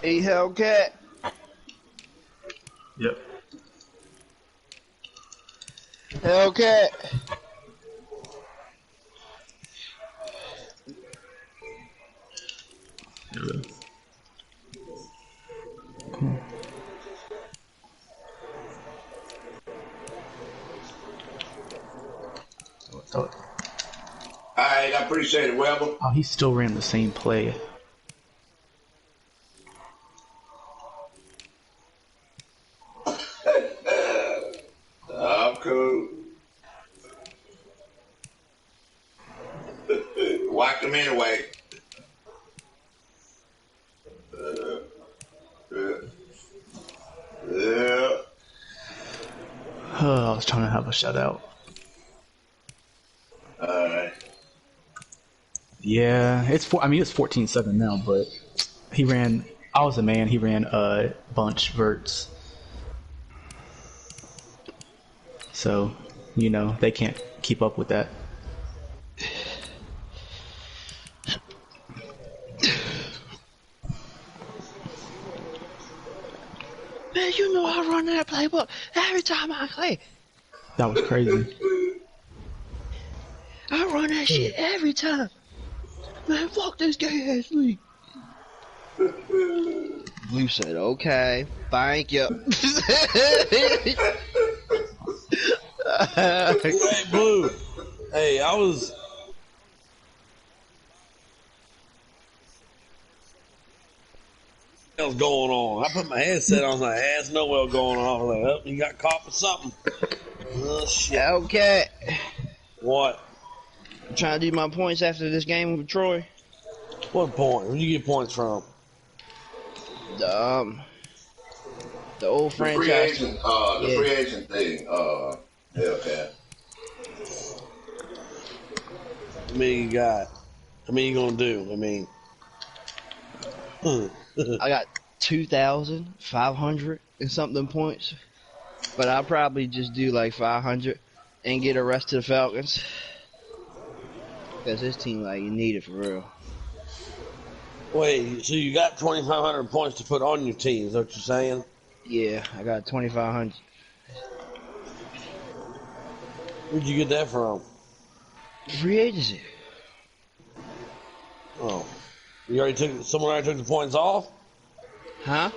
Hey, Hellcat. Yep. Hellcat. Alright, I appreciate it, Weber. Oh, he still ran the same play. Oh, cool. Watch them anyway. Yeah. I was trying to have a shutout. Alright. Yeah, it's 14-7 now, but he ran. I was a man. He ran a bunch verts, so they can't keep up with that. Man, you know I run that playbook every time I play. That was crazy. I run that shit every time. Man, fuck this gay ass league. Blue said, okay, thank you. Hey, Blue. Hey, I was going on. I put my headset on, my ass no well going on. I was like, oh, you got caught with something. Oh, shit. Okay. What? I'm trying to do my points after this game with Troy. What point? Where you get points from? The old franchise. The free agent thing. Hellcat. How many you got? How many you gonna do? I got 2,500 and something points, but I'll probably just do like 500 and get the rest of the Falcons because this team you need it for real. Wait, so you got 2,500 points to put on your team? Is that what you're saying? Yeah, I got 2,500. Where'd you get that from? Free agency. Oh, someone already took the points off? Huh?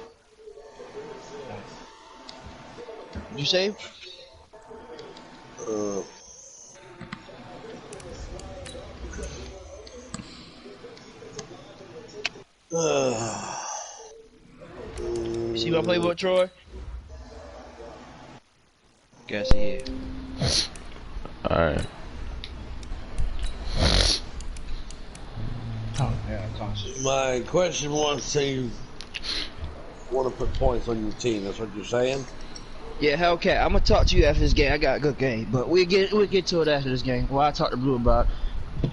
What'd you say? See my playbook, Troy? Guess he is. Alright. Oh yeah, I'm conscious. My question was, say you want to put points on your team. That's what you're saying? Yeah, Hellcat, I'm gonna talk to you after this game. I got a good game, but we'll get to it after this game. Well, I talk to Blue about it.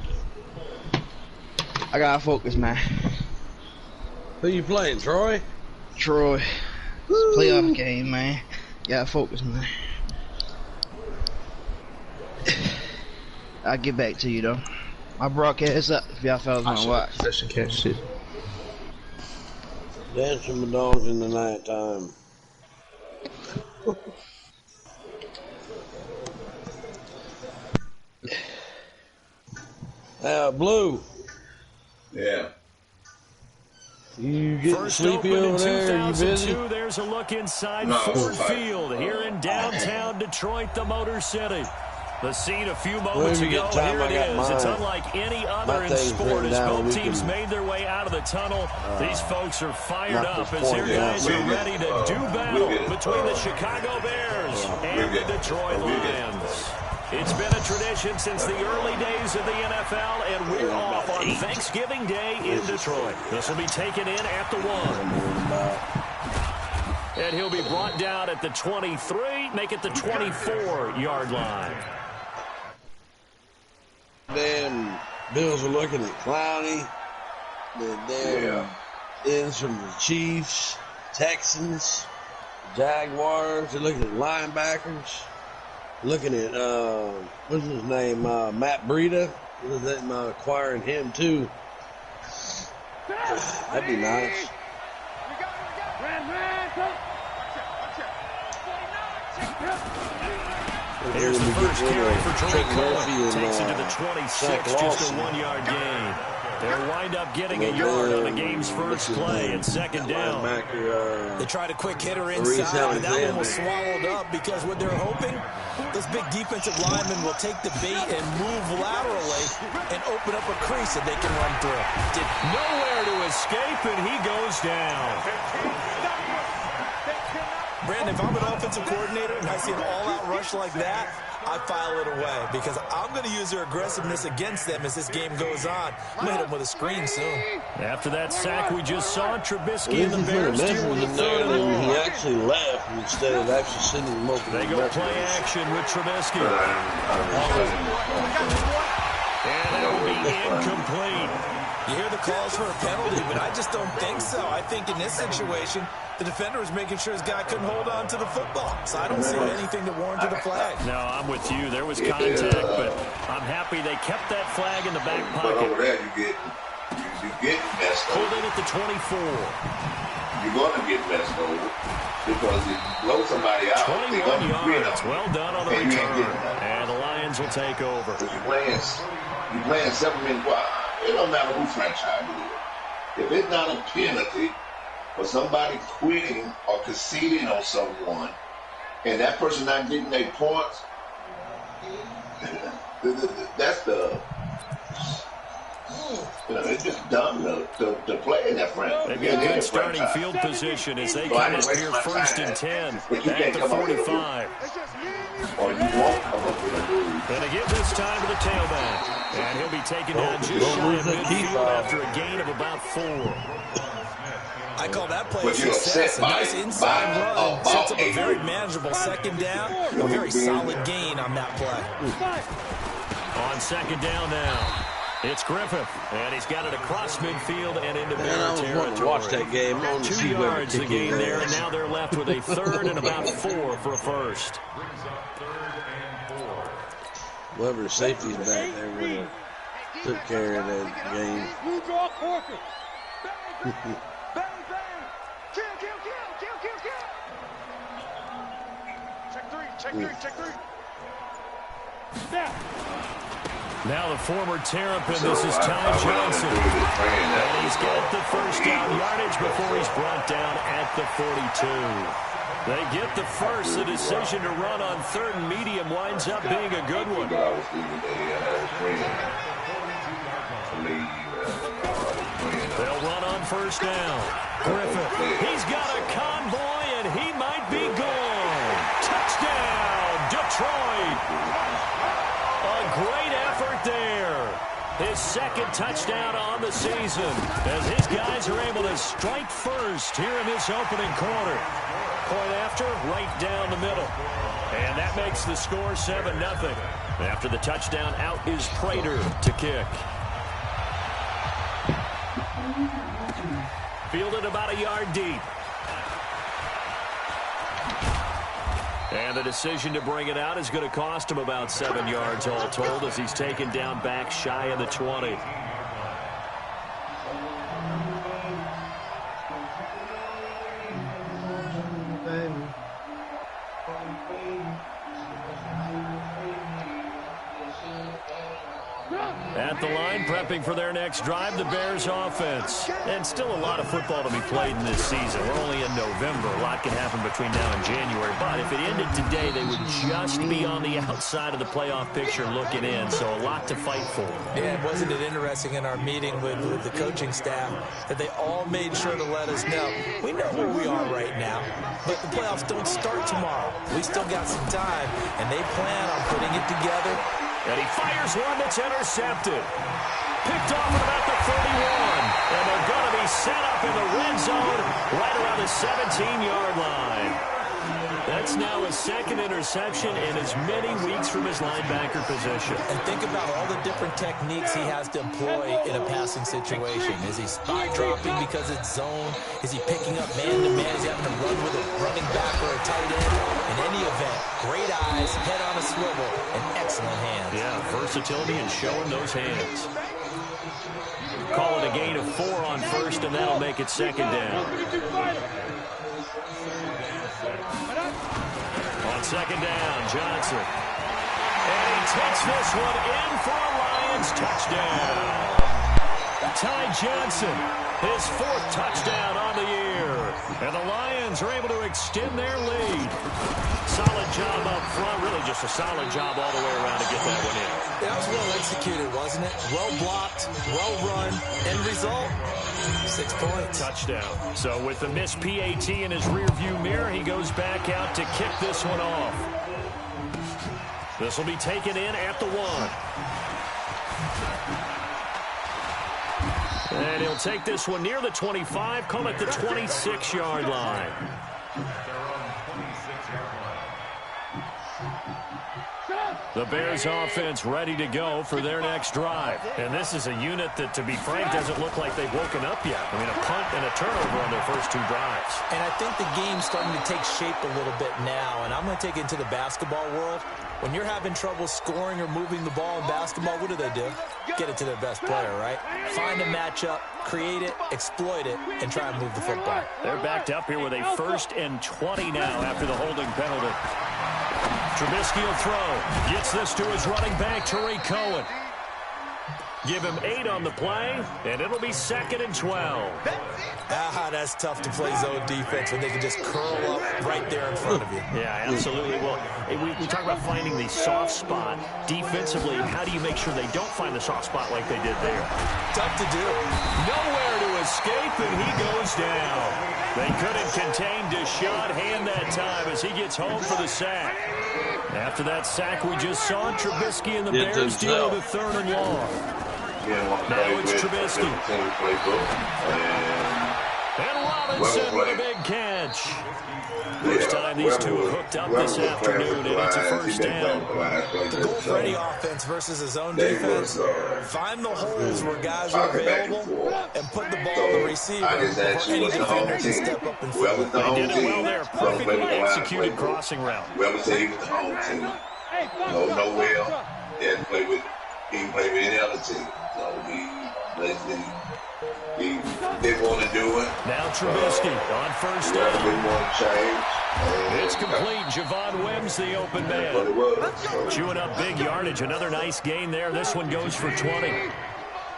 I gotta focus, man. Who you playing, Troy? Troy. It's a playoff game, man. Gotta focus, man. I'll get back to you, though. My broadcast up if y'all fellas wanna watch. Session catch shit. Dancing with dogs in the nighttime. Blue. Yeah. You getting First sleepy opened over in there? Are you busy? 2002, there's a look inside No, Ford it's fine. Field here in downtown Detroit, the Motor City. The scene a few Whenever moments you ago, get time, here I got it is. It's mine. unlike any My other in thing's sport written as down. both We teams can, made their way out of the tunnel. These folks are fired knock up this as their point down. guys are ready to do battle between the Chicago Bears and the Detroit Lions. It's been a tradition since the early days of the NFL, and we're off on Thanksgiving Day in Detroit. This will be taken in at the 1. And he'll be brought down at the 23, make it the 24-yard line. Damn, Bills are looking at Clowney. The damn ends from the Chiefs, Texans, Jaguars. They're looking at linebackers. Looking at, what's his name, Matt Breida. Acquiring him, too. That'd be nice. Here's the first carry for Troy Cullen. Takes it to the 26, just a 1-yard gain. They'll wind up getting a yard on the game's first play. It's second down. They tried a quick hitter inside, and that one was swallowed up because what they're hoping, those big defensive linemen will take the bait and move laterally and open up a crease that they can run through. Nowhere to escape, and he goes down. Brandon, if I'm an offensive coordinator and I see an all-out rush like that, I file it away because I'm going to use their aggressiveness against them as this game goes on. I'm going to hit them with a screen soon. After that sack we just saw, Trubisky and the Bears deal with the third and long. He actually left instead of actually sending them over. They go play action with Trubisky. And it'll be incomplete. You hear the calls for a penalty, but I just don't think so. I think in this situation, the defender was making sure his guy couldn't hold on to the football. So I don't see anything that warranted a flag. No, I'm with you. There was contact, but I'm happy they kept that flag in the back pocket. But over there, you get messed over. Pulled in at the 24. You're going to get messed over because if you blow somebody out, 21 yards. Well done on the return. And the Lions will take over. You're playing 7 minutes. It don't matter who franchise it is. If it's not a penalty for somebody quitting or conceding on someone, and that person not getting their points, that's it's just dumb to play in that franchise. They've got good starting field position as they come up here first and 10 at the 45. Or you won't come up with a move. And again this time to the tailback. And he'll be taken down just shy of midfield after a gain of about 4. I call that play a success. A nice inside run. Sets up a very manageable second down. A very solid gain on that play. On second down now. It's Griffith, and he's got it across midfield and into Bear territory. To watch that game. 2 yards the gain there, and now they're left with a third and about 4 for a first. Whoever the safety's back there really took care of that game. Check three. Now the former Terrapin, this is Ty Johnson. And he's got the first down yardage before he's brought down at the 42. They get the first. The decision to run on third and medium winds up being a good one. They'll run on first down. Griffith, he's got a convoy, and he might be gone. Touchdown, Detroit. A great effort there. His second touchdown on the season as his guys are able to strike first here in this opening quarter. Point after, right down the middle. And that makes the score 7-0. After the touchdown, out is Prater to kick. Fielded about a yard deep. And the decision to bring it out is going to cost him about 7 yards all told as he's taken down back shy of the 20. At the line, prepping for their next drive, the Bears offense. And still a lot of football to be played in this season. We're only in November. A lot can happen between now and January. But if it ended today, they would just be on the outside of the playoff picture looking in. So a lot to fight for. Yeah, wasn't it interesting in our meeting with the coaching staff that they all made sure to let us know, we know where we are right now, but the playoffs don't start tomorrow. We still got some time, and they plan on putting it together. And he fires one that's intercepted. Picked off at about the 31. And they're going to be set up in the red zone right around the 17-yard line. That's now his second interception in as many weeks from his linebacker position. And think about all the different techniques he has to employ in a passing situation. Is he spot dropping because it's zone? Is he picking up man-to-man? Is he having to run with a running back or a tight end? In any event, great eyes, head on a swivel, and excellent hands. Yeah, versatility and showing those hands. Call it a gain of 4 on first, and that'll make it second down. second down. Johnson. And he takes this one in for a Lions touchdown. Ty Johnson, his 4th touchdown on the year. And the Lions are able to extend their lead. Solid job up front. Really just a solid job all the way around to get that one in. That was well executed, wasn't it? Well blocked, well run. End result, 6 points. Touchdown. So with the missed PAT in his rearview mirror, he goes back out to kick this one off. This will be taken in at the 1. And he'll take this one near the 25, call it the 26-yard line. The Bears offense ready to go for their next drive. And this is a unit that, to be frank, doesn't look like they've woken up yet. I mean, a punt and a turnover on their first 2 drives. And I think the game's starting to take shape a little bit now. And I'm going to take it into the basketball world. When you're having trouble scoring or moving the ball in basketball, what do? Get it to their best player, right? Find a matchup, create it, exploit it, and try and move the football. They're backed up here with a 1st and 20 now after the holding penalty. Trubisky will throw. Gets this to his running back, Tariq Cohen. Give him 8 on the play, and it'll be 2nd and 12. That's tough to play zone defense when they can just curl up right there in front of you. Yeah, absolutely. Well, we talk about finding the soft spot. Defensively, how do you make sure they don't find the soft spot like they did there? Tough to do. Nowhere to escape, and he goes down. They couldn't contain Deshaun Hand that time as he gets home for the sack. After that sack we just saw, Trubisky and the Bears deal with a 3rd and long. Now it's Trubisky. And Robinson with a big catch. First time these two have hooked up this afternoon, and it's a 1st down. The goal for any offense versus his own defense, find the holes where guys are available and put the ball on the receiver for any defender to step up and fill it. They did it well there. Perfectly executed crossing route. Whoever said he was the home team. No well. He can play with any other team. So he didn't want to do it. Now Trubisky on 1st down. Didn't want to change. It's complete. Javon Wims, the open man. Chewing up big yardage. Another nice gain there. This one goes for 20.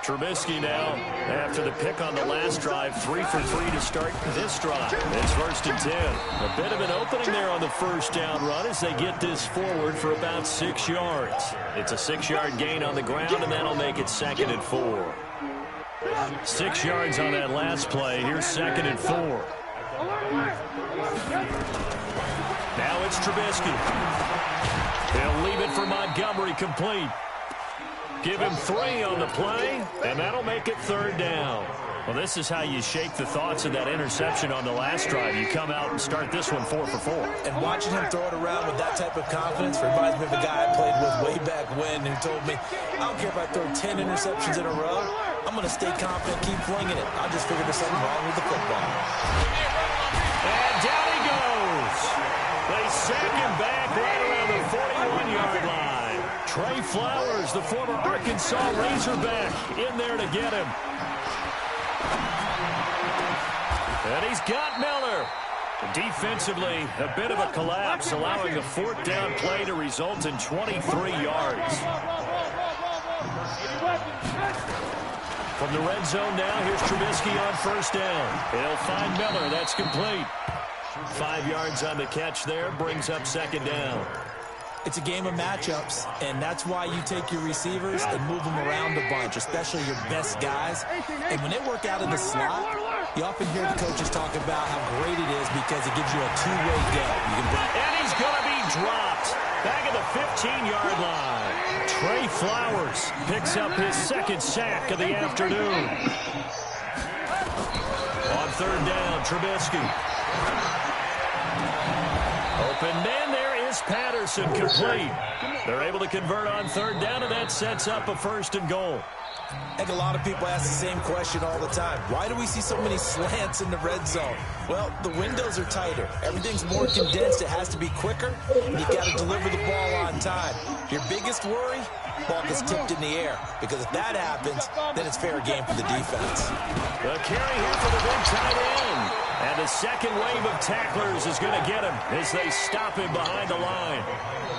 Trubisky now, after the pick on the last drive, 3 for 3 to start this drive. It's 1st and 10. A bit of an opening there on the 1st down run as they get this forward for about 6 yards. It's a 6-yard gain on the ground, and that'll make it 2nd and 4. 6 yards on that last play. Here's 2nd and 4. Now it's Trubisky. He'll leave it for Montgomery, complete. Give him 3 on the play, and that'll make it 3rd down. Well, this is how you shake the thoughts of that interception on the last drive. You come out and start this one 4 for 4. And watching him throw it around with that type of confidence reminds me of a guy I played with way back when who told me, I don't care if I throw 10 interceptions in a row, I'm going to stay confident, keep flinging it. I just figured there's something wrong with the football. And down he goes. They sack him back right around the 41-yard line. Trey Flowers, the former Arkansas Razorback, in there to get him. And he's got Miller. Defensively, a bit of a collapse, allowing a 4th down play to result in 23 yards. From the red zone now, here's Trubisky on 1st down. He'll find Miller. That's complete. 5 yards on the catch there, brings up 2nd down. It's a game of matchups, and that's why you take your receivers and move them around a bunch, especially your best guys. And when they work out in the slot, you often hear the coaches talk about how great it is because it gives you a two-way go. And he's going to be dropped back at the 15-yard line. Trey Flowers picks up his 2nd sack of the afternoon. On 3rd down, Trubisky. Open man there. Patterson complete. They're able to convert on 3rd down, and that sets up a 1st and goal. I think a lot of people ask the same question all the time. Why do we see so many slants in the red zone? Well, the windows are tighter. Everything's more condensed. It has to be quicker, and you've got to deliver the ball on time. Your biggest worry? Ball gets tipped in the air, because if that happens, then it's fair game for the defense. The carry here for the big tight end. And the second wave of tacklers is going to get him as they stop him behind the line.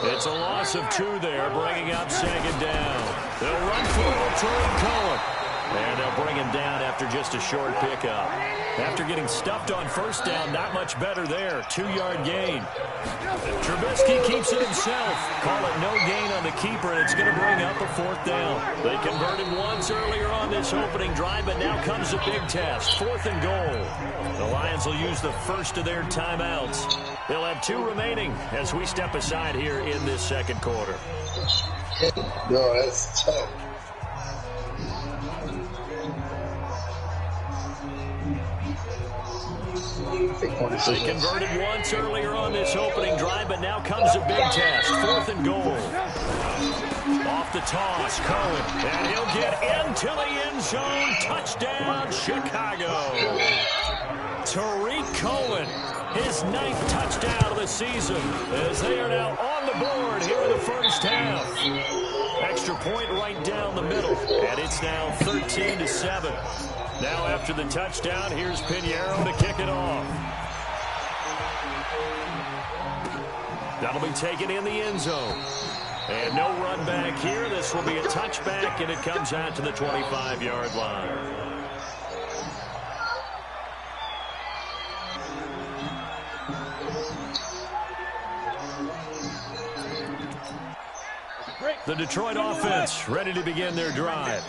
It's a loss of 2 there, bringing up second down. They'll run for it, Troy Cohen. And they'll bring him down after just a short pickup. After getting stuffed on first down, not much better there. 2-yard gain. Trubisky keeps it himself. Call it no gain on the keeper, and it's going to bring up a 4th down. They converted once earlier on this opening drive, but now comes a big test. 4th and goal. The Lions will use the first of their timeouts. They'll have 2 remaining as we step aside here in this second quarter. No, that's tough. They converted once earlier on this opening drive, but now comes a big test. 4th and goal. Off the toss, Cohen, and he'll get into the end zone. Touchdown, Chicago. Tariq Cohen, his 9th touchdown of the season, as they are now on the board here in the first half. Extra point right down the middle, and it's now 13-7. Now after the touchdown, here's Pinheiro to kick it off. That'll be taken in the end zone. And no run back here. This will be a touchback, and it comes out to the 25-yard line. The Detroit offense ready to begin their drive.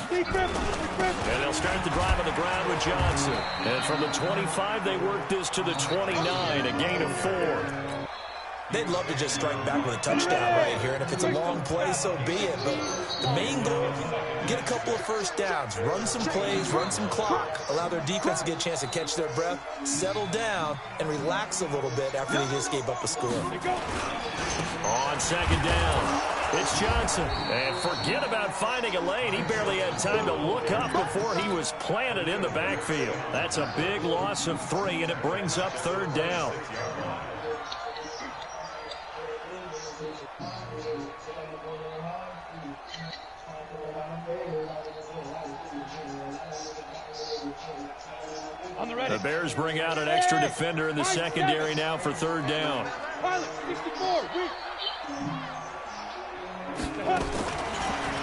And they'll start the drive on the ground with Johnson. And from the 25, they work this to the 29, a gain of 4. They'd love to just strike back with a touchdown right here, and if it's a long play, so be it. But the main goal, get a couple of first downs, run some plays, run some clock, allow their defense to get a chance to catch their breath, settle down, and relax a little bit after they just gave up a score. On second down, it's Johnson. And forget about finding a lane. He barely had time to look up before he was planted in the backfield. That's a big loss of 3, and it brings up 3rd down. The Bears bring out an extra defender in the secondary now for 3rd down.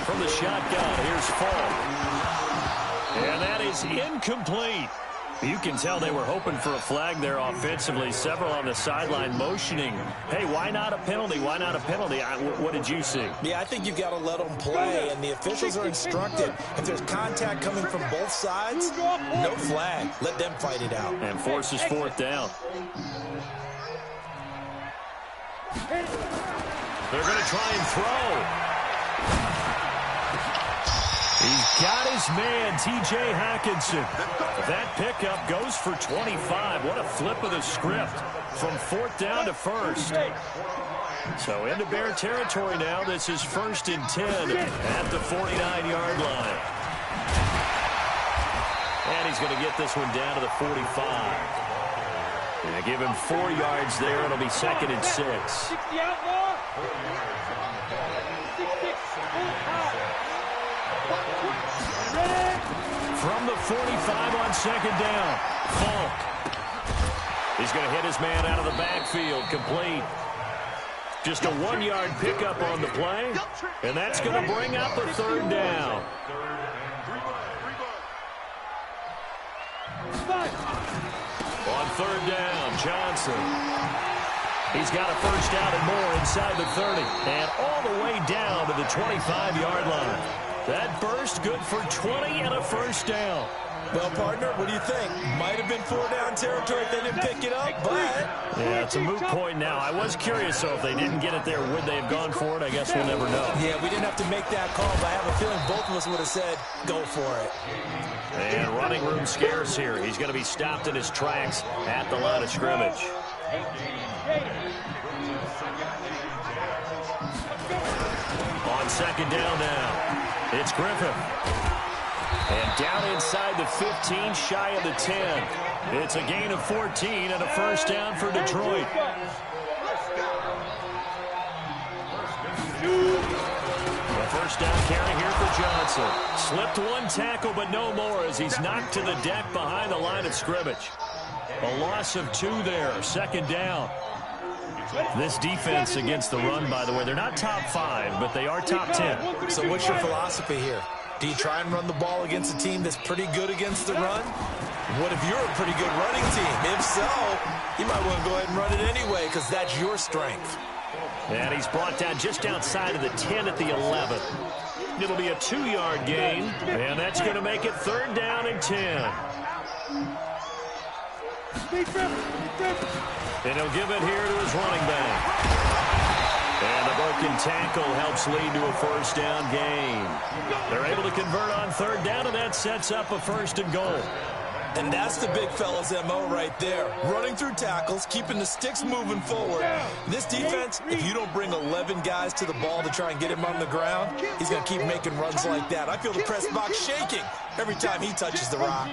From the shotgun, here's Falk. And that is incomplete. You can tell they were hoping for a flag there offensively. Several on the sideline motioning. Hey, why not a penalty? Why not a penalty? What did you see? Yeah, I think you've got to let them play, and the officials are instructed. If there's contact coming from both sides, no flag. Let them fight it out. And forces 4th down. They're going to try and throw. He's got his man, T.J. Hockenson. That pickup goes for 25. What a flip of the script from 4th down to 1st. So into Bear territory now. This is 1st and 10 at the 49-yard line. And he's going to get this one down to the 45. And they give him 4 yards there. It'll be 2nd and 6. From the 45 on 2nd down, Falk. He's going to hit his man out of the backfield, complete. Just a 1-yard pickup on the play, and that's going to bring up a 3rd down. On 3rd down, Johnson. He's got a first down and more inside the 30, and all the way down to the 25-yard line. That burst good for 20 and a first down. Well, partner, what do you think? Might have been 4-down territory if they didn't pick it up, but... Yeah, it's a moot point now. I was curious, so if they didn't get it there, would they have gone for it? I guess we'll never know. Yeah, we didn't have to make that call, but I have a feeling both of us would have said, go for it. And running room scarce here. He's going to be stopped in his tracks at the line of scrimmage. On 2nd down now. It's Griffin. And down inside the 15, shy of the 10. It's a gain of 14 and a first down for Detroit. A first down carry here for Johnson. Slipped one tackle, but no more as he's knocked to the deck behind the line of scrimmage. A loss of 2 there, second down. This defense against the run, by the way, they're not top 5, but they are top 10. So what's your philosophy here? Do you try and run the ball against a team that's pretty good against the run? What if you're a pretty good running team? If so, you might want to go ahead and run it anyway because that's your strength. And he's brought down just outside of the 10 at the 11. It'll be a 2-yard gain, and that's going to make it 3rd down and 10. And he'll give it here to his running back. And the broken tackle helps lead to a first down gain. They're able to convert on 3rd down, and that sets up a 1st and goal. And that's the big fella's MO right there. Running through tackles, keeping the sticks moving forward. This defense, if you don't bring 11 guys to the ball to try and get him on the ground, he's going to keep making runs like that. I feel the press box shaking every time he touches the rock.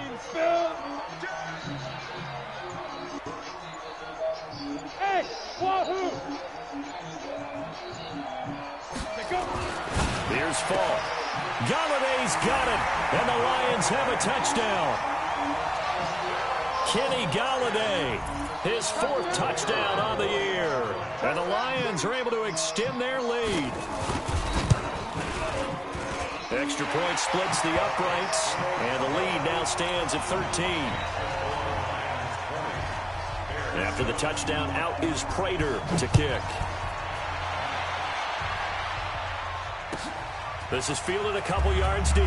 Here's Fall. Galladay's got it, and the Lions have a touchdown. Kenny Galladay, his 4th touchdown on the year. And the Lions are able to extend their lead. Extra point splits the uprights, and the lead now stands at 13. After the touchdown, out is Prater to kick. This is fielded a couple yards deep.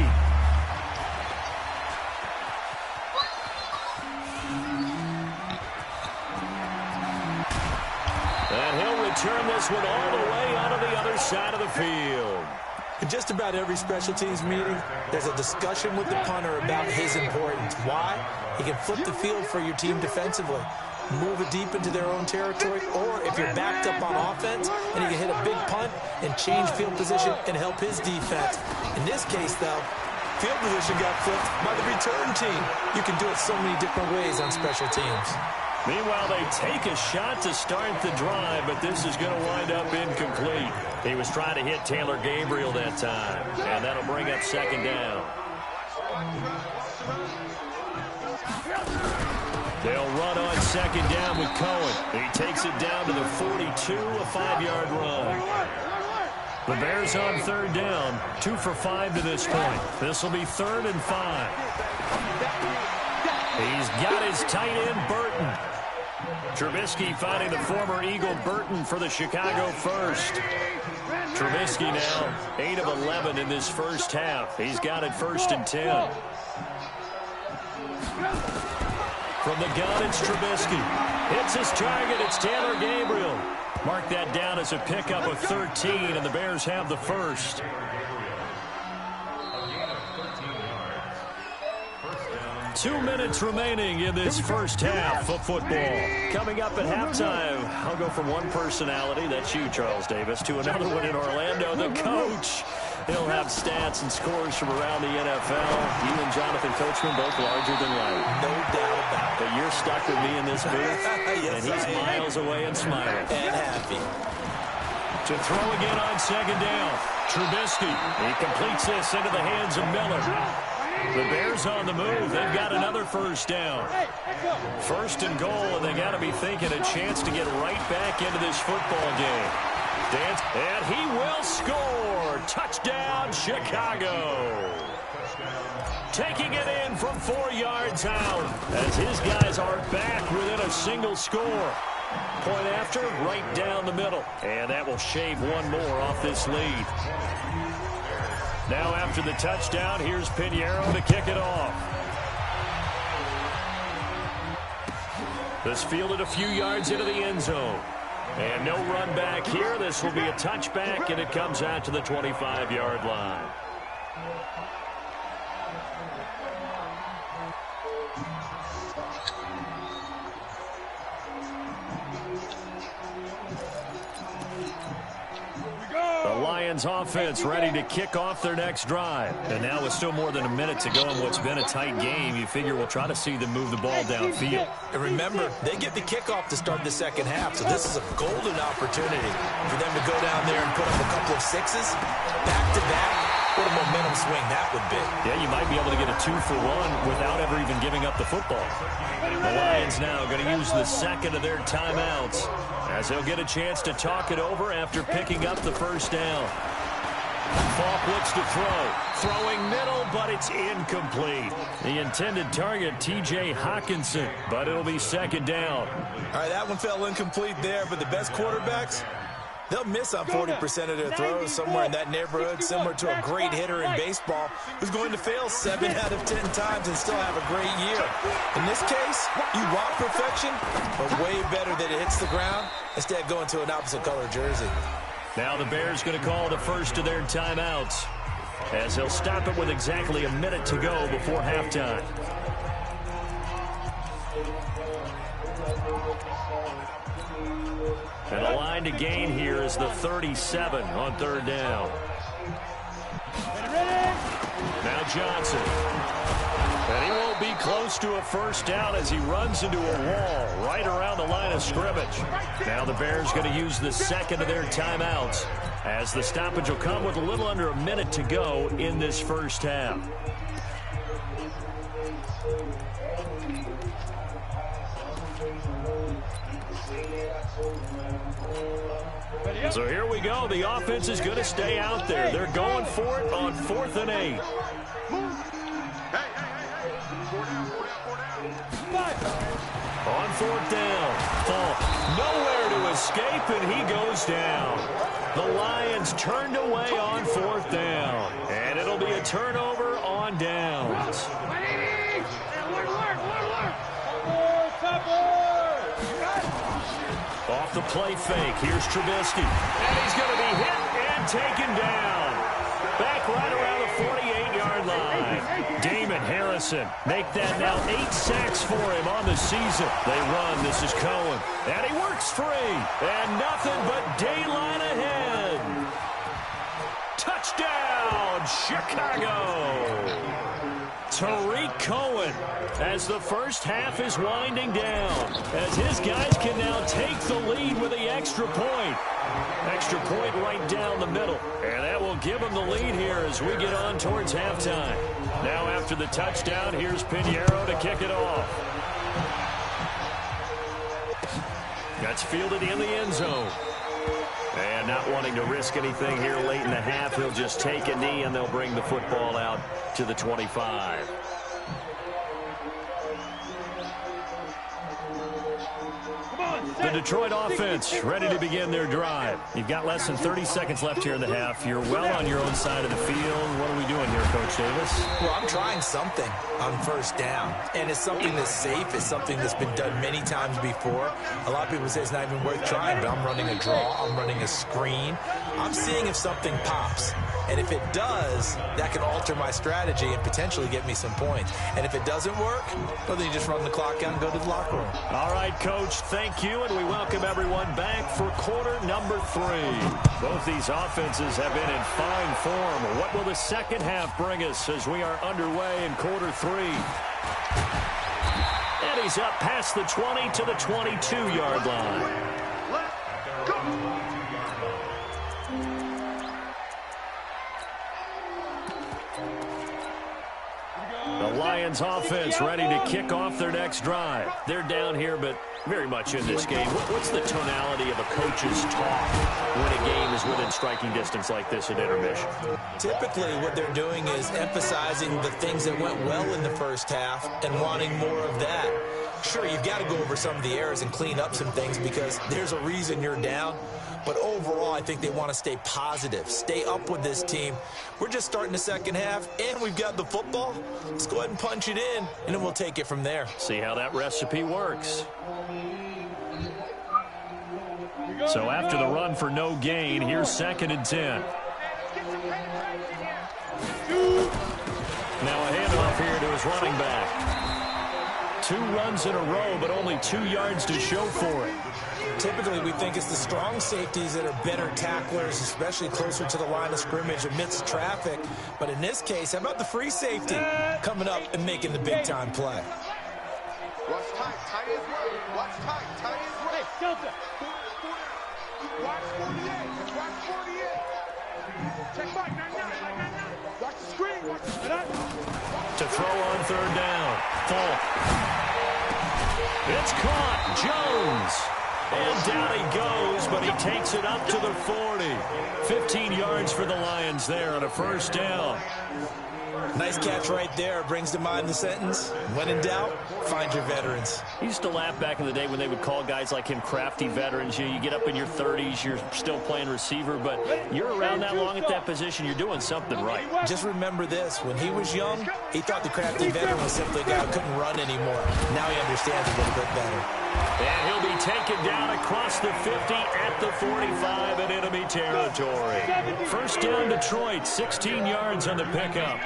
And he'll return this one all the way onto the other side of the field. In just about every special teams meeting, there's a discussion with the punter about his importance. Why? He can flip the field for your team defensively, move it deep into their own territory, or if you're backed up on offense, and he can hit a big punt and change field position and help his defense. In this case, though, field position got flipped by the return team. You can do it so many different ways on special teams. Meanwhile, they take a shot to start the drive, but this is going to wind up incomplete. He was trying to hit Taylor Gabriel that time, and that'll bring up 2nd down. They'll run on 2nd down with Cohen. He takes it down to the 42, a 5-yard run. The Bears on 3rd down, 2 for 5 to this point. This will be 3rd and 5. He's got his tight end, Burton. Trubisky finding the former Eagle Burton for the Chicago first. Trubisky now 8 of 11 in this first half. He's got it 1st and 10. From the gun, it's Trubisky. Hits his target. It's Taylor Gabriel. Mark that down as a pickup of 13, and the Bears have the first. Two minutes remaining in this first half of football. Coming up at halftime, I'll go from one personality, that's you, Charles Davis, to another one in Orlando, the coach. He'll have stats and scores from around the NFL. You and Jonathan Coachman both larger than life. No doubt about it. But you're stuck with me in this booth, yes, and he's miles away and smiling. And happy. To throw again on 2nd down. Trubisky. He completes this into the hands of Miller. The Bears on the move. They've got another first down. 1st and goal, and they got to be thinking a chance to get right back into this football game. And he will score. Touchdown, Chicago. Taking it in from 4 yards out as his guys are back within a single score. Point after, right down the middle. And that will shave one more off this lead. Now after the touchdown, here's Pinheiro to kick it off. This fielded a few yards into the end zone. And no run back here. This will be a touchback, and it comes out to the 25-yard line. Lions offense ready to kick off their next drive. And now with still more than a minute to go in what's been a tight game, you figure we'll try to see them move the ball downfield. And remember, they get the kickoff to start the second half, so this is a golden opportunity for them to go down there and put up a couple of sixes back-to-back. What a momentum swing that would be. Yeah, you might be able to get a 2-for-1 without ever even giving up the football. The Lions now going to use the second of their timeouts as they'll get a chance to talk it over after picking up the first down. Falk looks to throw. Throwing middle, but it's incomplete. The intended target, T.J. Hawkinson, but it'll be second down. All right, that one fell incomplete there, but the best quarterbacks, they'll miss on 40% of their throws, somewhere in that neighborhood, similar to a great hitter in baseball who's going to fail 7 out of 10 times and still have a great year. In this case, you want perfection, but way better that it hits the ground instead of going to an opposite color jersey. Now the Bears going to call the first of their timeouts as they'll stop it with exactly a minute to go before halftime. And the line to gain here is the 37 on third down. Now Johnson. And he won't be close to a first down as he runs into a wall right around the line of scrimmage. Now the Bears going to use the second of their timeouts as the stoppage will come with a little under a minute to go in this first half. So here we go. The offense is going to stay out there. They're going for it on 4th and 8. On 4th down. Falk nowhere to escape, and he goes down. The Lions turned away on 4th down. And it'll be a turnover on downs. Off the play fake, here's Trubisky. And he's going to be hit and taken down. Back right around the 48-yard line. Damon Harrison make that now 8 sacks for him on the season. They run, this is Cohen. And he works free. And nothing but daylight ahead. Touchdown, Chicago. Tariq Cohen as the first half is winding down, as his guys can now take the lead with the extra point. Extra point right down the middle, and that will give them the lead here as we get on towards halftime. Now after the touchdown, here's Pinheiro to kick it off. That's fielded in the end zone. And not wanting to risk anything here late in the half, he'll just take a knee and they'll bring the football out to the 25. The Detroit offense ready to begin their drive. You've got less than 30 seconds left here in the half. You're well on your own side of the field. What are we doing here, Coach Davis? Well, I'm trying something on first down, and it's something that's safe. It's something that's been done many times before. A lot of people say it's not even worth trying, but I'm running a draw. I'm running a screen. I'm seeing if something pops. And if it does, that can alter my strategy and potentially get me some points. And if it doesn't work, well, then you just run the clock out and go to the locker room. All right, Coach, thank you, and we welcome everyone back for quarter number 3. Both these offenses have been in fine form. What will the second half bring us as we are underway in quarter 3? And he's up past the 20 to the 22-yard line. Let's go. The Lions offense ready to kick off their next drive. They're down here, but very much in this game. What's the tonality of a coach's talk when a game is within striking distance like this at intermission? Typically, what they're doing is emphasizing the things that went well in the first half and wanting more of that. Sure, you've got to go over some of the errors and clean up some things because there's a reason you're down. But overall, I think they want to stay positive, stay up with this team. We're just starting the second half, and we've got the football. Let's go ahead and punch it in, and then we'll take it from there. See how that recipe works. So after the run for no gain, here's 2nd and 10. Now a handoff here to his running back. 2 runs in a row, but only 2 yards to show for it. Typically, we think it's the strong safeties that are better tacklers, especially closer to the line of scrimmage amidst traffic. But in this case, how about the free safety coming up and making the big-time play? Watch tight, tight as well. Watch tight, tight as well. Hey, Delta. Watch 48, watch 48. Check back, 9-9. Watch the screen, watch the screen. To throw on 3rd down. Falk. It's caught. Jones. And down he goes, but he takes it up to the 40. 15 yards for the Lions there on a 1st down. Nice catch right there. Brings to mind the sentence, when in doubt, find your veterans. He used to laugh back in the day when they would call guys like him crafty veterans. You get up in your 30s, you're still playing receiver, but you're around that long at that position, you're doing something right. Just remember this. When he was young, he thought the crafty veteran was simply a guy who couldn't run anymore. Now he understands a little bit better. And he'll be taken down across the 50 at the 45 in enemy territory. 1st down Detroit, 16 yards on the pickup.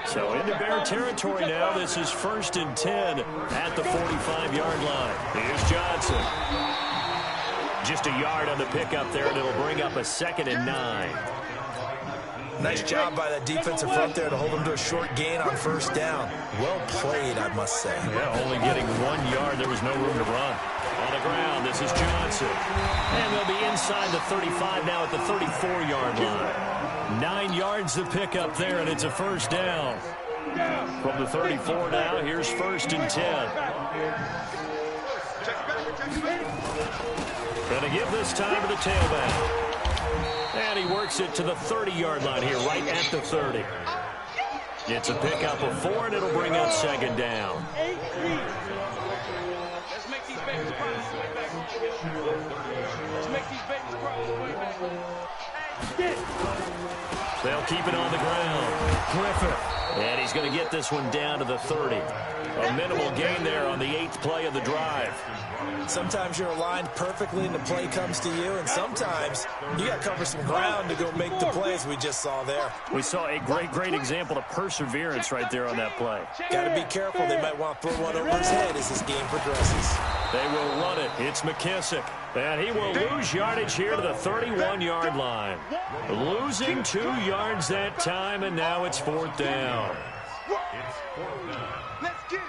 So into Bear territory now. This is 1st and 10 at the 45-yard line. Here's Johnson. Just a yard on the pickup there, and it'll bring up a 2nd and 9. Nice job by that defensive front there to hold him to a short gain on 1st down. Well played, I must say. Yeah, only getting 1 yard. There was no room to run. On the ground, this is Johnson. And they'll be inside the 35 now at the 34-yard line. 9 yards to pick up there, and it's a 1st down. From the 34 now, here's 1st and 10. Gonna give this time to the tailback. And he works it to the 30-yard line here, right at the 30. It's a pickup of 4, and it'll bring up 2nd down. Let's make these babies cross way back. Let's make these babies cross way back. Hey, They'll keep it on the ground. Griffith. And he's going to get this one down to the 30. A minimal gain there on the 8th play of the drive. Sometimes you're aligned perfectly and the play comes to you, and sometimes you got to cover some ground to go make the plays we just saw there. We saw a great example of perseverance right there on that play. Got to be careful. They might want to throw one over his head as this game progresses. They will run it. It's McKissick. And he will lose yardage here to the 31-yard line. Losing 2 yards that time, and now it's 4th down. let's get it.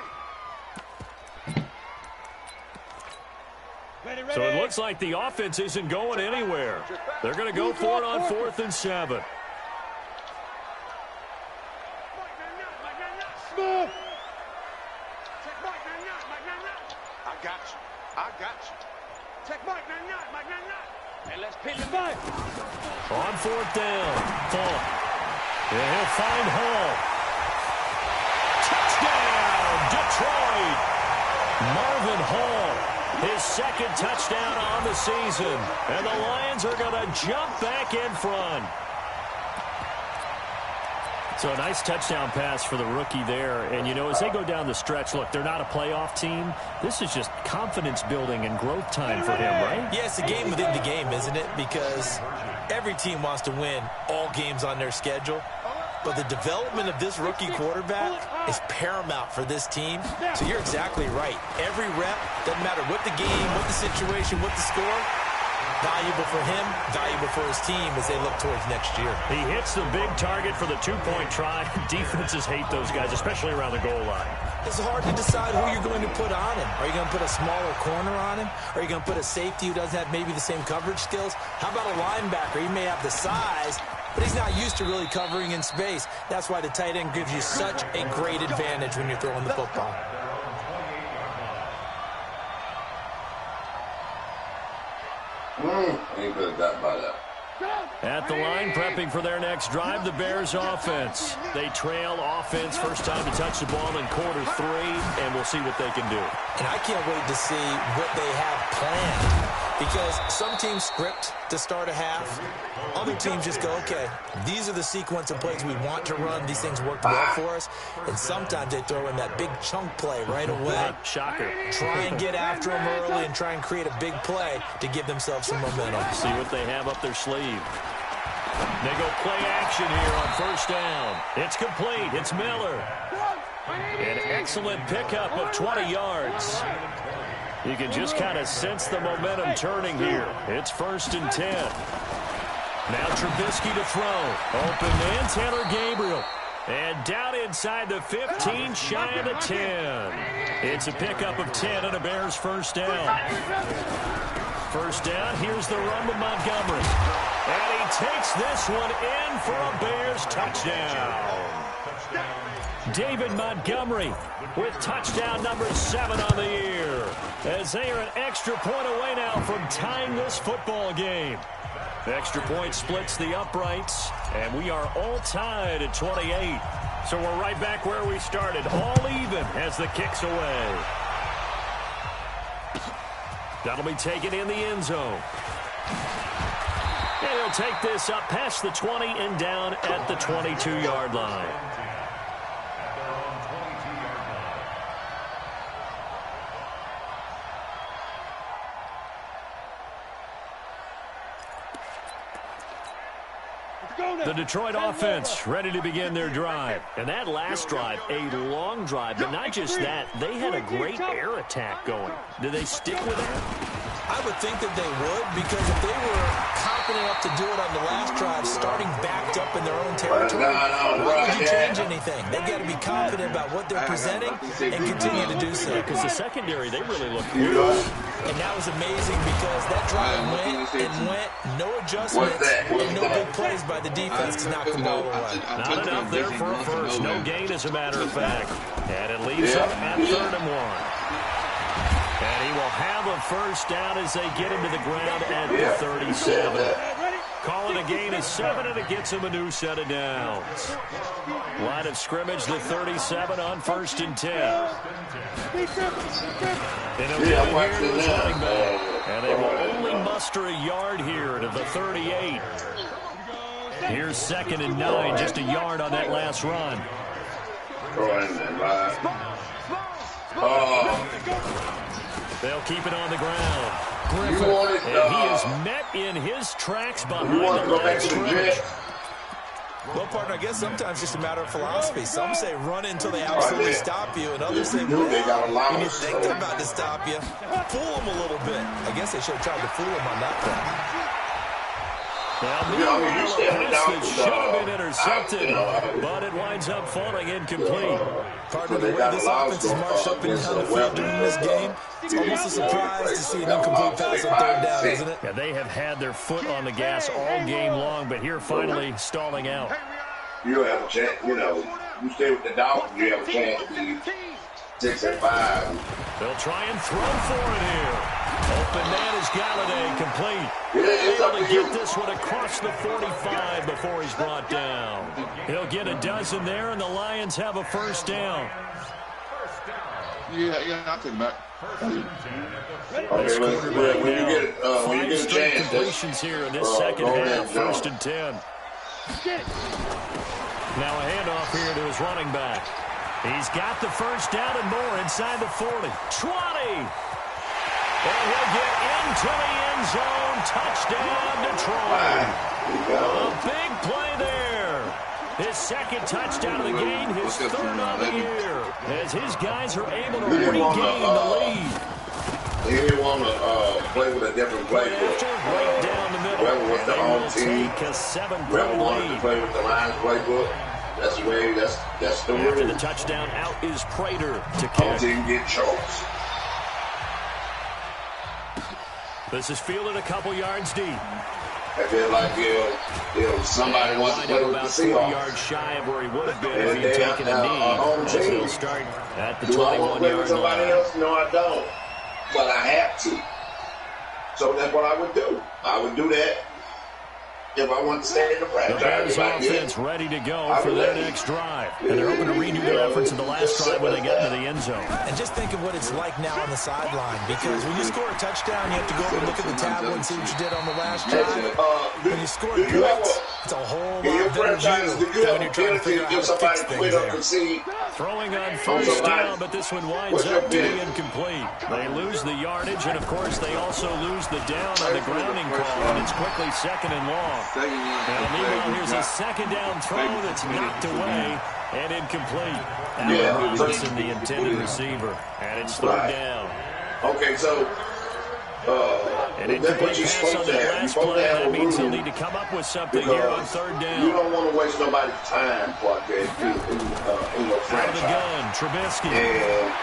So it looks like the offense isn't going anywhere. They're going to go for it on 4th and 7. I got you. I got you. Check Mike, 9-9. And let's pin the back. On 4th down, Falk. And he'll find Hall. Touchdown, Detroit. Marvin Hall, his 2nd touchdown on the season. And the Lions are going to jump back in front. So a nice touchdown pass for the rookie there. And, you know, as they go down the stretch, look, they're not a playoff team. This is just confidence building and growth time for him, right? Yeah, it's a game within the game, isn't it? Because every team wants to win all games on their schedule. But the development of this rookie quarterback is paramount for this team. So you're exactly right. Every rep, doesn't matter what the game, what the situation, what the score, valuable for him, valuable for his team as they look towards next year. He hits the big target for the 2-point try. Defenses hate those guys, especially around the goal line. It's hard to decide who you're going to put on him. Are you going to put a smaller corner on him? Are you going to put a safety who doesn't have maybe the same coverage skills? How about a linebacker? He may have the size, but he's not used to really covering in space. That's why the tight end gives you such a great advantage when you're throwing the football. Ain't could have got by that. At the line, prepping for their next drive, the Bears offense. They trail offense, first time to touch the ball in Q3, and we'll see what they can do. And I can't wait to see what they have planned. Because some teams script to start a half. Other teams just go, okay, these are the sequence of plays we want to run. These things worked well for us. And sometimes they throw in that big chunk play right away. Shocker. Try and get after them early and try and create a big play to give themselves some momentum. See what they have up their sleeve. They go play action here on first down. It's complete. It's Miller. An excellent pickup of 20 yards. You can just kind of sense the momentum turning here. It's 1st and 10. Now Trubisky to throw. Open man, Taylor Gabriel. And down inside the 15, shy of the 10. It's a pickup of 10 and a Bears first down. First down, here's the run with Montgomery. And he takes this one in for a Bears touchdown. David Montgomery with touchdown number 7 on the year. As they are an extra point away now from tying this football game. The extra point splits the uprights, and we are all tied at 28. So we're right back where we started, all even as the kick's away. That'll be taken in the end zone. And he'll take this up past the 20 and down at the 22-yard line. The Detroit offense ready to begin their drive. And that last drive, a long drive, but not just that, they had a great air attack going. Did they stick with that? I would think that they would, because if they were confident enough to do it on the last drive, starting backed up in their own territory, why would you change anything? They got to be confident about what they're presenting and continue to do so. Because the secondary, they really look good. And that was amazing because that drive went, no adjustments, and no big plays by the defense to knock the ball away. Not enough there for a first. No gain, as a matter of fact. And it leaves them at 3rd and 1. And he will have a first down as they get him to the ground at the 37. Call it a gain of 7, and it gets him a new set of downs. Line of scrimmage, the 37 on 1st and 10. And he'll get here to his running back. And they will only muster a yard here to the 38. Here's 2nd and 9, just a yard on that last run. They'll keep it on the ground. Griffin, and he is met in his tracks behind the line of scrimmage. Well, partner, I guess sometimes it's just a matter of philosophy. Some say run until they absolutely stop you, and others say, well, when you think they're about to stop you, fool them a little bit. I guess they should have tried to fool them on that play. Well, meanwhile, a pass that should have been intercepted, but it winds up falling incomplete. Partner, the way this offense has marched up and down the field during this game, it's almost a surprise to see an incomplete pass on 3rd down, isn't it? Yeah, they have had their foot on the gas all game long, but here finally stalling out. You have a chance, you stay with the Dolphins, you have a chance to be 6 and 5. They'll try and throw for it here. Open man is Galladay, complete. Able to get this one across the 45 before he's brought down. He'll get a dozen there, and the Lions have a first down. Yeah, I'll take him back. This quarterback now, 5 straight completions here in this second half, 1st and 10. Now a handoff here to his running back. He's got the first down and more inside the 40. 20! And he'll get into the end zone. Touchdown, Detroit. A big play there. His 2nd touchdown of the game, his 3rd of the year. As his guys are able to regain the lead. He didn't want to play with a different playbook. Right down the middle. Whoever was the home team, take a 7-point whoever wanted to lead. play with the Lions playbook, that's the way, that's the rule. After the touchdown, out is Prater to Home kick. team get choked. This is fielded a couple yards deep. I feel like somebody wants to play with the about 4 Seahawks. yards shy of where he would have been if he had taken a knee. As he'll start at the 21-yard line. Else? No, I don't. But I have to. So that's what I would do. I would do that if I want to stay in the franchise. The Bears offense ready to go for their next drive. And they're hoping to redo their efforts in the last drive when they get into the end zone. And just think of what it's like now on the sideline, because when you score a touchdown, you have to go over and look at the tablet and see what you did on the last drive. When you score points, it's a whole lot better view than when you're trying to figure out how to fix things there. Throwing on first down, but this one winds up to be incomplete. They lose the yardage, and of course they also lose the down on the grounding call, and it's quickly 2nd and long. Now, meanwhile, here's a second down throw that's knocked away and incomplete. Allen Robinson, the intended receiver, and it's third down. Okay, so an incomplete pass on that last play. That means he'll need to come up with something here on third down. You don't want to waste nobody's time, Broadcast, in your franchise. Out of the gun, Trubisky. And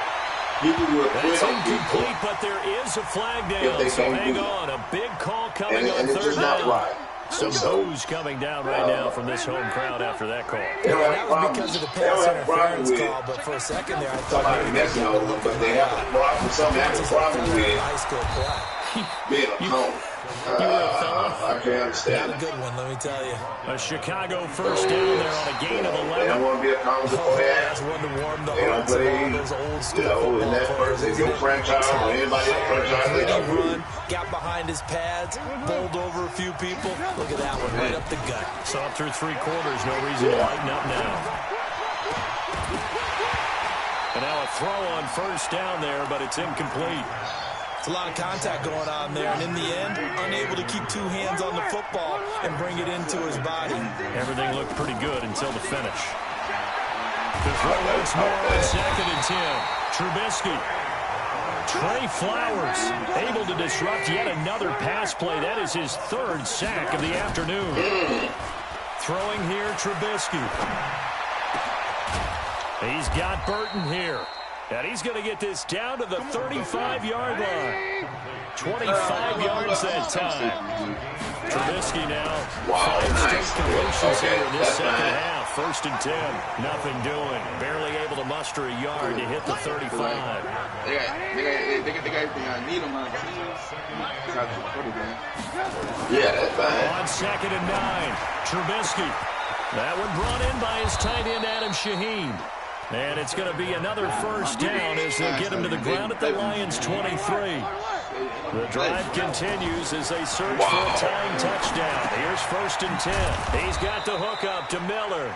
people will quit. That's incomplete, but there is a flag down, so hang on. A big call coming on third down. Right. Some booze coming down right now from this home crowd after that call. Yeah, that was because of the pass interference call, but for a second there, I thought somebody messing over them, but they have a problem. Something have a problem with high school play. being a home. I can't understand Not a good one, let me tell you. A Chicago first down there on a gain of 11. They don't want to be a common before That's one to warm the hearts of all those old school in that first, if your franchise or anybody else's franchise, they don't run, got behind his pads, bowled over a few people. Look at that one, right up the gut. Saw through three quarters, no reason to lighten up now. And now a throw on first down there, but it's incomplete. It's a lot of contact going on there, and in the end, unable to keep two hands on the football and bring it into his body. Everything looked pretty good until the finish. The throw once more on second and 10. Trubisky. Trey Flowers able to disrupt yet another pass play. That is his third sack of the afternoon. Throwing here, Trubisky. He's got Burton here. And he's going to get this down to the 35-yard line. 25 yards that time. Trubisky now. Five straight completions here in this second half. First and 10. Nothing doing. Barely able to muster a yard to hit the 35. They got everything I need on my team. Yeah, that's fine. On second and 9. Trubisky. That one brought in by his tight end, Adam Shaheen. And it's going to be another first down as they get him to the ground at the Lions' 23. The drive continues as they search for a tying touchdown. Here's first and 10. He's got the hook up to Miller.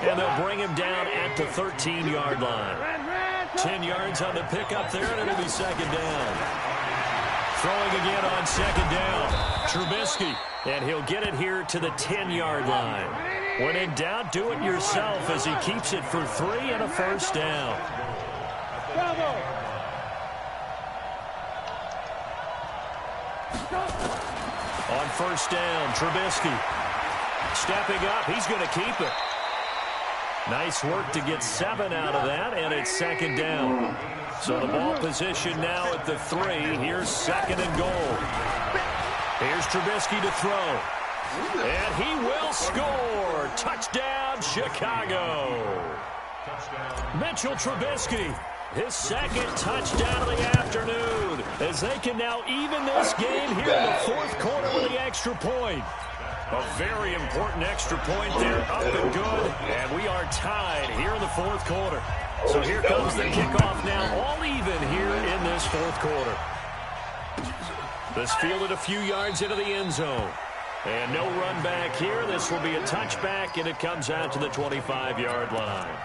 And they'll bring him down at the 13-yard line. 10 yards on the pickup there, and it'll be second down. Throwing again on second down. Trubisky. And he'll get it here to the 10-yard line. When in doubt, do it yourself as he keeps it for 3 and a first down. On first down, Trubisky. Stepping up, he's going to keep it. Nice work to get 7 out of that, and it's second down. So the ball position now at the 3. Here's second and goal. Here's Trubisky to throw. And he will score. Touchdown, Chicago. Mitchell Trubisky, his second touchdown of the afternoon, as they can now even this game here in the fourth quarter with the extra point. A very important extra point there, up and good, and we are tied here in the fourth quarter. So here comes the kickoff now, all even here in this fourth quarter. This fielded a few yards into the end zone. And no run back here. This will be a touchback, and it comes out to the 25-yard line.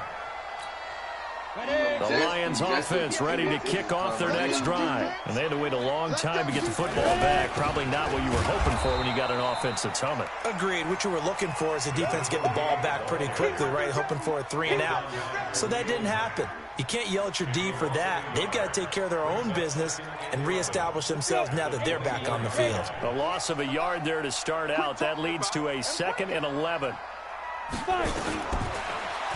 The Lions offense ready to kick off their next drive. And they had to wait a long time to get the football back. Probably not what you were hoping for when you got an offense that's humming. Agreed. What you were looking for is the defense getting the ball back pretty quickly, right? Hoping for a 3 and out. So that didn't happen. You can't yell at your D for that. They've got to take care of their own business and reestablish themselves now that they're back on the field. A loss of a yard there to start out. That leads to a 2nd and 11.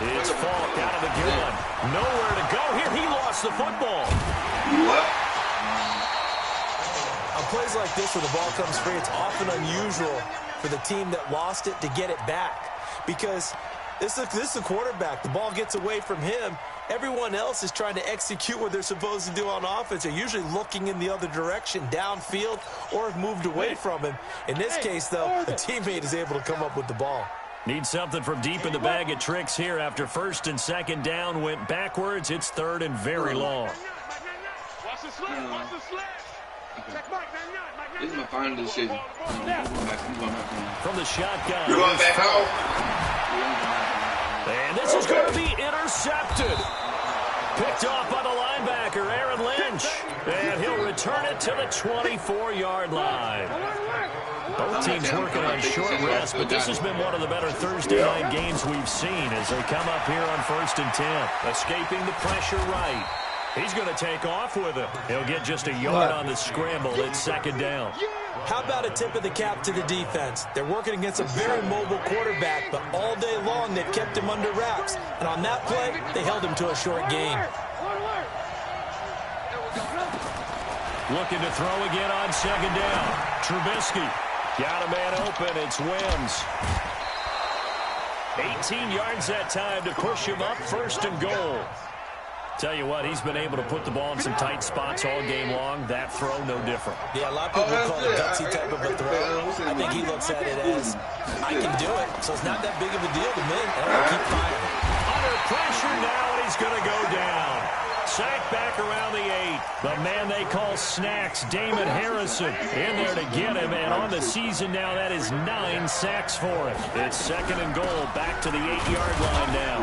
It's Falk out of the gun. Nowhere to go here. He lost the football. On plays like this where the ball comes free, it's often unusual for the team that lost it to get it back. Because this is the quarterback. The ball gets away from him. Everyone else is trying to execute what they're supposed to do on offense. They're usually looking in the other direction, downfield, or have moved away from him. In this case, though, the teammate is able to come up with the ball. Need something from deep in the bag of tricks here after first and second down went backwards. It's third and very long. This is my final decision. From the shotgun. You're going back home. And this is going to be intercepted. Picked off by the linebacker, Aaron Lynch. And he'll return it to the 24-yard line. Both teams working on short rest, but this has been one of the better Thursday night games we've seen as they come up here on 1st and 10. Escaping the pressure right. He's going to take off with it. He'll get just a yard on the scramble. It's 2nd down. How about a tip of the cap to the defense? They're working against a very mobile quarterback, but all day long they've kept him under wraps. And on that play, they held him to a short gain. Looking to throw again on 2nd down. Trubisky got a man open. It's Wims. 18 yards that time to push him up 1st and goal. Tell you what, he's been able to put the ball in some tight spots all game long. That throw, no different. Yeah, a lot of people call it a gutsy type of a throw. I think he looks at it as, I can do it, so it's not that big of a deal to me. And I'll keep firing. Under pressure now, and he's going to go down. Sacked back around the 8. The man they call Snacks, Damon Harrison, in there to get him. And on the season now, that is 9 sacks for him. It's 2nd and goal, back to the 8-yard line now.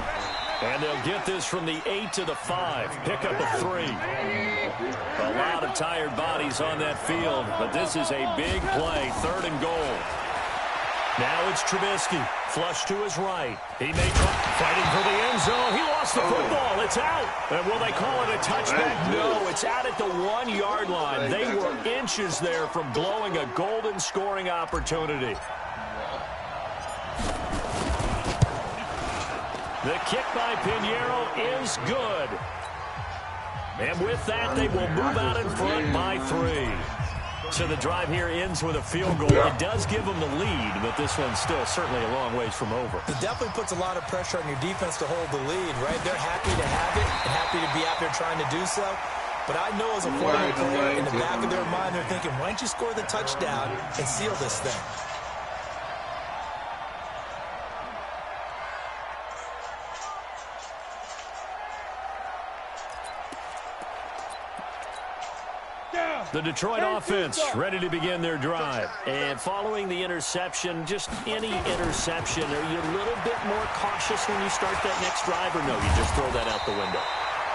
And they'll get this from the 8 to the 5. Pick up a 3. A lot of tired bodies on that field, but this is a big play. 3rd and goal. Now it's Trubisky. Flush to his right. He may try fighting for the end zone. He lost the football. It's out. And will they call it a touchback? No, it's out at the 1-yard line. They were inches there from blowing a golden scoring opportunity. The kick by Pinheiro is good. And with that, they will move out in front by 3. So the drive here ends with a field goal. It does give them the lead, but this one's still certainly a long ways from over. It definitely puts a lot of pressure on your defense to hold the lead, right? They're happy to have it and happy to be out there trying to do so. But I know as a former player, in the back of their mind, they're thinking, why don't you score the touchdown and seal this thing? The Detroit offense ready to begin their drive. And following the interception, just any interception, are you a little bit more cautious when you start that next drive, or no, you just throw that out the window?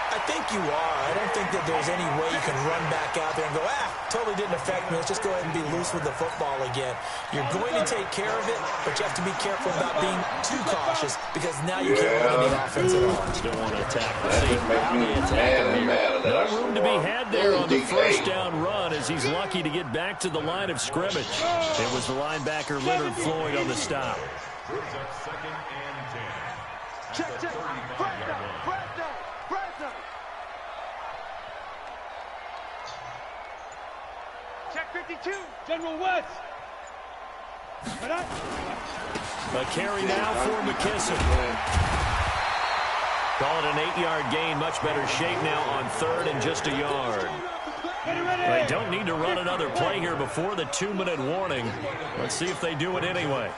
I think you are. I don't think that there's any way you can run back out there and go, totally didn't affect me. Let's just go ahead and be loose with the football again. You're going to take care of it, but you have to be careful about being too cautious because now you can't run any offense at all. Don't want to attack the seat. No room to be had there on the 1st down run as he's lucky to get back to the line of scrimmage. It was the linebacker Leonard Floyd on the stop. Check. Check 52. General West. A carry now for McKissick. Call it an 8-yard gain. Much better shape now on 3rd and just a yard. They don't need to run another play here before the 2-minute warning. Let's see if they do it anyway.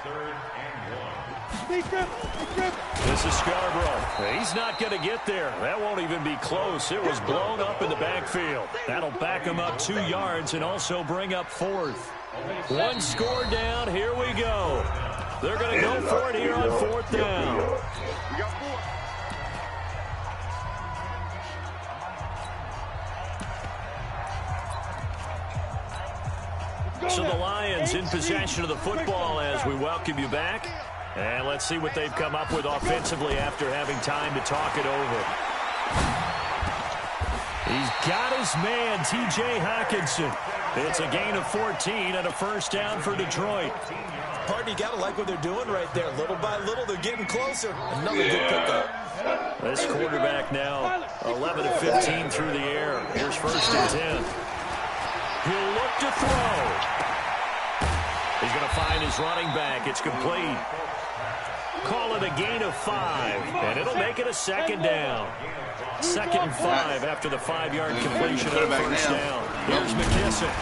This is Scarborough. He's not going to get there. That won't even be close. It was blown up in the backfield. That'll back him up 2 yards and also bring up 4th. 1 score down. Here we go. They're going to go for it here on 4th down. So the Lions in possession of the football as we welcome you back. And let's see what they've come up with offensively after having time to talk it over. He's got his man, T.J. Hockenson. It's a gain of 14 and a 1st down for Detroit. Partner, you got to like what they're doing right there. Little by little, they're getting closer. Another good pickup. This quarterback now 11 of 15 through the air. Here's 1st and 10. He'll look to throw. He's going to find his running back. It's complete. Call it a gain of 5, and it'll make it a 2nd down. 2nd and 5 after the 5-yard completion of 1st down. Here's McKissick.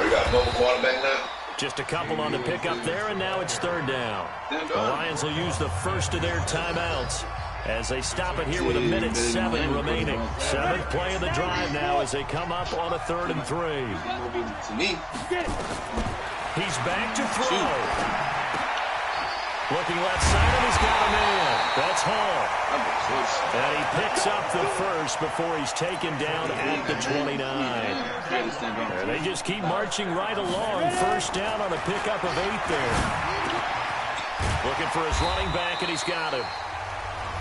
We got a mobile quarterback now. Just a couple on the pickup there, and now it's 3rd down. The Lions will use the first of their timeouts as they stop it here with 1:07 remaining. 7th play of the drive now as they come up on a 3rd and 3. He's back to throw. Looking left side, and he's got a man. That's Hall. And he picks up the first before he's taken down at the 29. And they just keep marching right along. First down on a pickup of 8 there. Looking for his running back, and he's got him.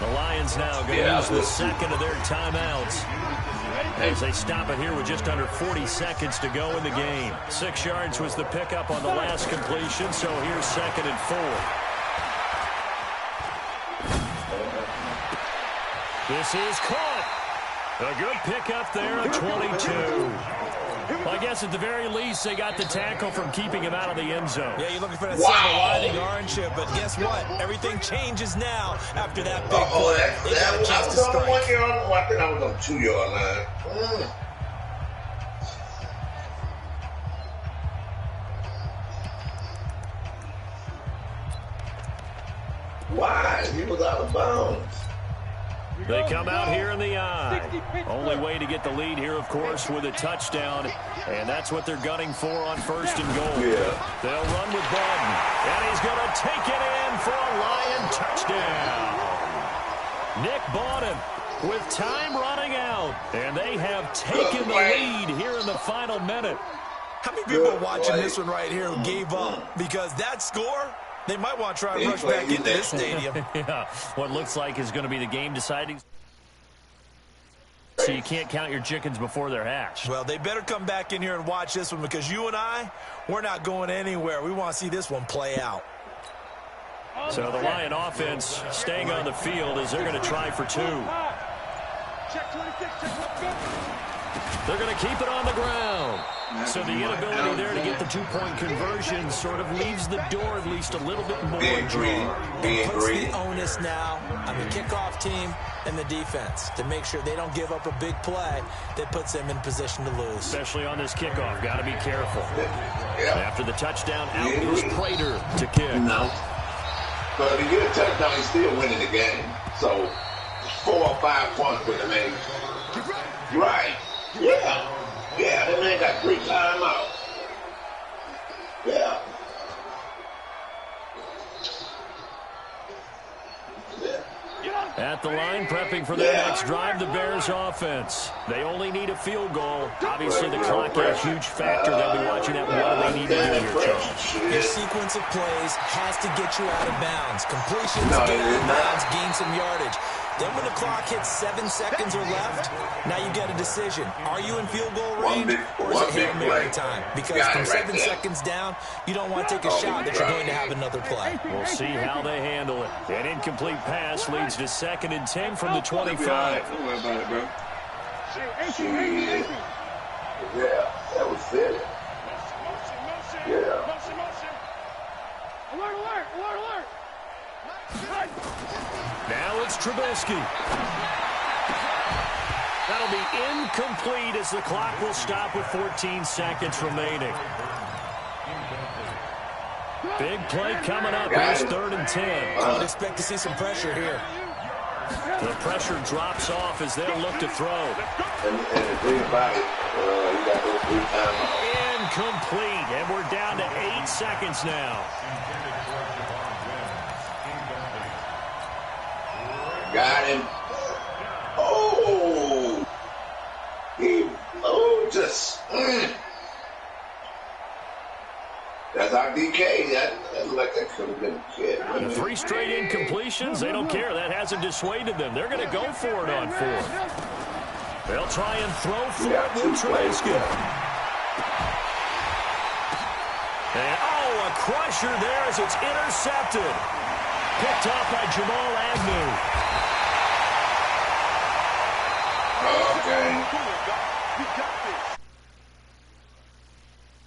The Lions now going to use the second of their timeouts as they stop it here with just under 40 seconds to go in the game. 6 yards was the pickup on the last completion, so here's 2nd and 4. This is caught. A good pickup there at 22. Well, I guess at the very least, they got the tackle from keeping him out of the end zone. Yeah, you're looking for that silver lining, aren't you? But guess what? Everything changes now after that big play. They got a chance to strike. 1 yard. I think I was on 2 yard line. Why? He was out of bounds. They come out here in the eye. Only way to get the lead here, of course, with a touchdown. And that's what they're gunning for on 1st and goal. They'll run with Bowden. And he's going to take it in for a Lion touchdown. Nick Bowden with time running out. And they have taken the lead here in the final minute. How many people are watching this one right here who gave up? Because that score, they might want to try to rush back into this stadium. Yeah, what looks like is going to be the game deciding. So you can't count your chickens before they're hatched. Well, they better come back in here and watch this one because you and I, we're not going anywhere. We want to see this one play out. So the Lion offense staying on the field as they're going to try for 2. They're going to keep it on the ground. So the inability there to get the 2-point conversion sort of leaves the door at least a little bit more ajar. It puts the onus now on the kickoff team and the defense to make sure they don't give up a big play that puts them in position to lose. Especially on this kickoff. Got to be careful. After the touchdown, out is Prater to kick. No. But if you get a touchdown, he's still winning the game. So 4 or 5 points with the man. Right. Yeah. Yeah, that man got 3 timeouts. Yeah. At the line, prepping for their next drive, the Bears offense. They only need a field goal. Obviously, the clock is a huge factor. They'll be watching that. What do they need to do here, Charles? Your sequence of plays has to get you out of bounds. Completions, get out of bounds, gain some yardage. Then when the clock hits 7 seconds or left, now you get a decision. Are you in field goal range or is it Hail Mary time? Because from 7 seconds down, you don't want to take a shot that you're going to have another play. We'll see how they handle it. An incomplete pass leads to 2nd and 10 from the 25. Don't worry about it, bro. Yeah, that was silly. Yeah. Alert! Now it's Trubisky. That'll be incomplete as the clock will stop with 14 seconds remaining. Big play coming up. Here's 3rd and 10. I would expect to see some pressure here. The pressure drops off as they'll look to throw. And the thing about it, you got those 3 timeouts. Incomplete, and we're down to 8 seconds now. Got him. That's our DK. That looked like that could have been a kid. The 3 straight incompletions, they don't care. That hasn't dissuaded them. They're going to go for it on 4th. They'll try and throw for it with Trubisky. And, a crusher there as it's intercepted. Picked off by Jamal Agnew. Okay. You got this.